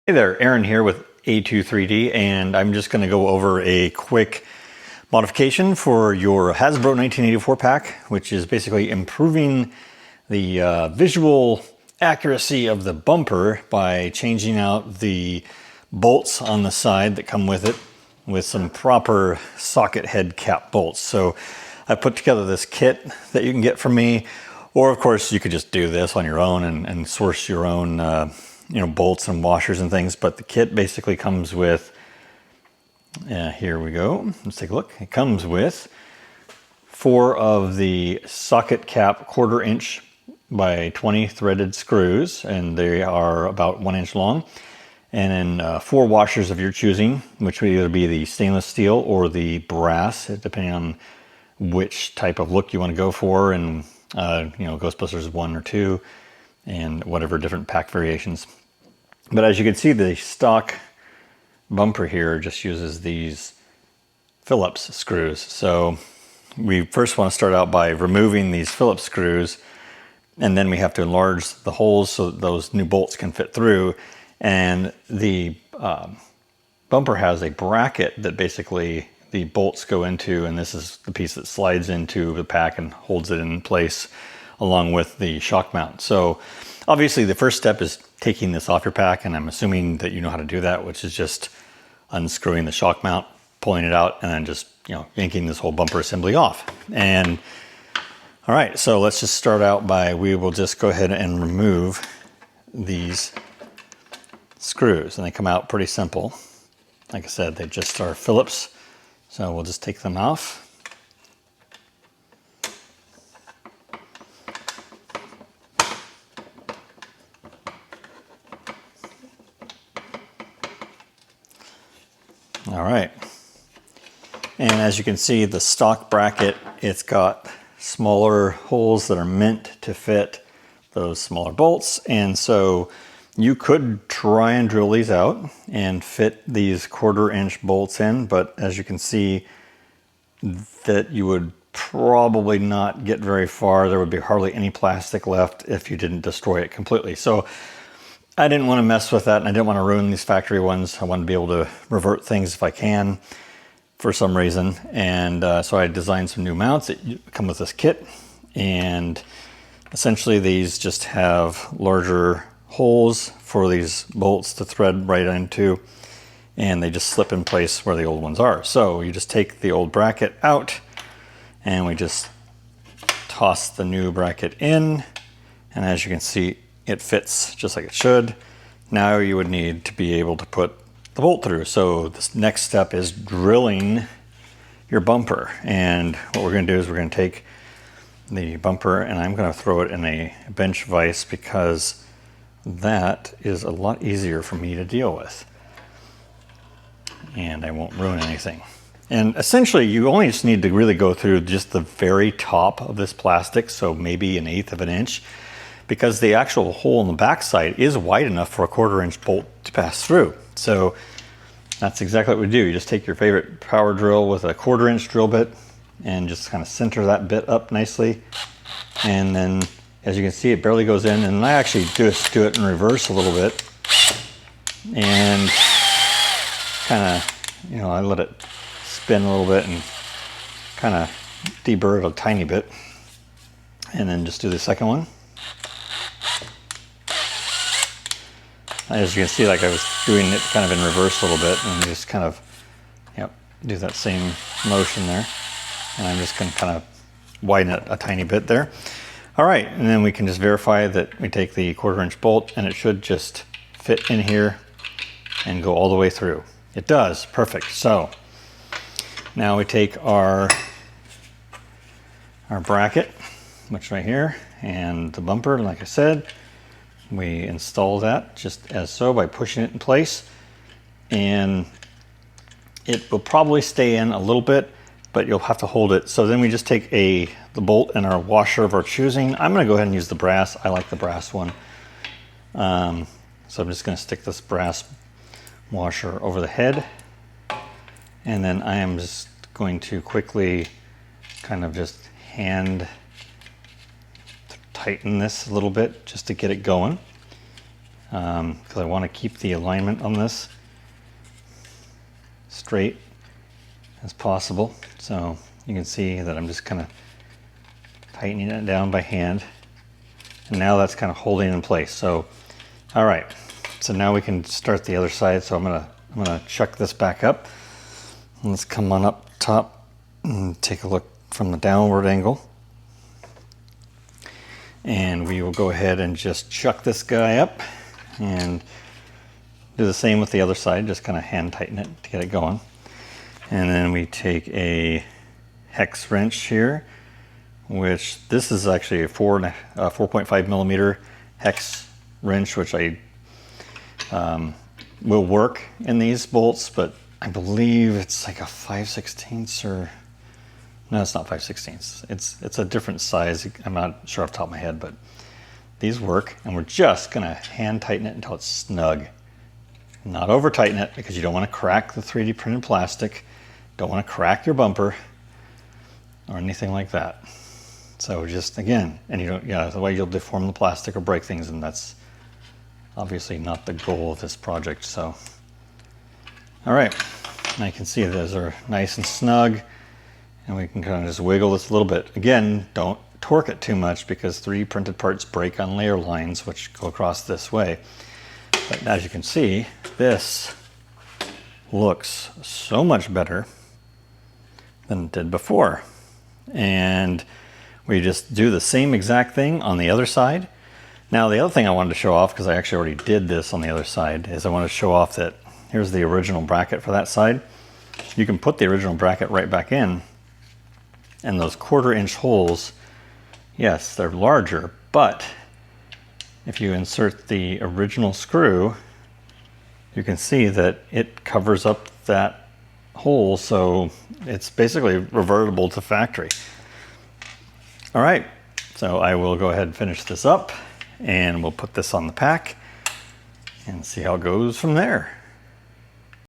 Hey there, Aaron here with A23D, and I'm just going to go over a quick modification for your Hasbro 1984 pack, which is basically improving the visual accuracy of the bumper by changing out the bolts on the side that come with it with some proper socket head cap bolts. So I put together this kit that you can get from me, or of course you could just do this on your own and source your own bolts and washers and things. But the kit basically comes with, here we go, let's take a look. It comes with 4 of the socket cap 1/4 inch by 20 threaded screws, and they are about 1 inch long. And then 4 washers of your choosing, which would either be the stainless steel or the brass, depending on which type of look you want to go for, and Ghostbusters 1 or 2, and whatever different pack variations. But as you can see, the stock bumper here just uses these Phillips screws. So we first want to start out by removing these Phillips screws, and then we have to enlarge the holes so that those new bolts can fit through. And the bumper has a bracket that basically the bolts go into, and this is the piece that slides into the pack and holds it in place along with the shock mount. So obviously the first step is taking this off your pack, and I'm assuming that you know how to do that, which is just unscrewing the shock mount, pulling it out, and then just yanking this whole bumper assembly off. And all right, so let's just start out by, we will just go ahead and remove these screws, and they come out pretty simple. Like I said, they just are Phillips, so we'll just take them off. All right, and as you can see, the stock bracket, it's got smaller holes that are meant to fit those smaller bolts, and so you could try and drill these out and fit these 1/4 inch bolts in, but as you can see, that you would probably not get very far. There would be hardly any plastic left if you didn't destroy it completely. So I didn't want to mess with that, and I didn't want to ruin these factory ones. I want to be able to revert things if I can for some reason. And so I designed some new mounts that come with this kit. And essentially these just have larger holes for these bolts to thread right into, and they just slip in place where the old ones are. So you just take the old bracket out, and we just toss the new bracket in. And as you can see, it fits just like it should. Now you would need to be able to put the bolt through. So this next step is drilling your bumper. And what we're going to do is we're going to take the bumper, and I'm going to throw it in a bench vise because that is a lot easier for me to deal with. And I won't ruin anything. And essentially you only just need to really go through just the very top of this plastic, so maybe 1/8 of an inch, because the actual hole in the backside is wide enough for a 1/4 inch bolt to pass through. So that's exactly what we do. You just take your favorite power drill with a 1/4 inch drill bit and just kind of center that bit up nicely. And then as you can see, it barely goes in, and I actually just do it in reverse a little bit. And kind of, I let it spin a little bit and kind of deburr it a tiny bit. And then just do the second one. As you can see, like I was doing it kind of in reverse a little bit, and just kind of, do that same motion there. And I'm just going to kind of widen it a tiny bit there. All right, and then we can just verify that we take the 1/4 inch bolt, and it should just fit in here and go all the way through. It does, perfect. So now we take our bracket, which is right here, and the bumper, like I said. We install that just as so by pushing it in place, and it will probably stay in a little bit, but you'll have to hold it. So then we just take the bolt and our washer of our choosing. I'm going to go ahead and use the brass. I like the brass one. So I'm just going to stick this brass washer over the head, and then I am just going to quickly kind of just tighten this a little bit just to get it going. because I want to keep the alignment on this straight as possible. So you can see that I'm just kind of tightening it down by hand. And now that's kind of holding in place. So, all right. So now we can start the other side. So I'm gonna chuck this back up. Let's come on up top and take a look from the downward angle. And we will go ahead and just chuck this guy up and do the same with the other side. Just kind of hand tighten it to get it going. And then we take a hex wrench here, which this is actually a 4.5 millimeter hex wrench, which I will work in these bolts, but I believe it's like a 5/16 or no, it's not 5/16. It's a different size. I'm not sure off the top of my head, but these work, and we're just gonna hand tighten it until it's snug. Not over tighten it because you don't want to crack the 3D printed plastic. Don't want to crack your bumper or anything like that. So just again, and you don't, the way you'll deform the plastic or break things, and that's obviously not the goal of this project. So, all right, now you can see those are nice and snug, and we can kind of just wiggle this a little bit. Again, don't torque it too much because 3D printed parts break on layer lines, which go across this way. But as you can see, this looks so much better than it did before. And we just do the same exact thing on the other side. Now, the other thing I wanted to show off, because I actually already did this on the other side, is I want to show off that here's the original bracket for that side. You can put the original bracket right back in, and those 1/4 inch holes, yes, they're larger, but if you insert the original screw, you can see that it covers up that hole, so it's basically revertible to factory. All right, so I will go ahead and finish this up, and we'll put this on the pack and see how it goes from there.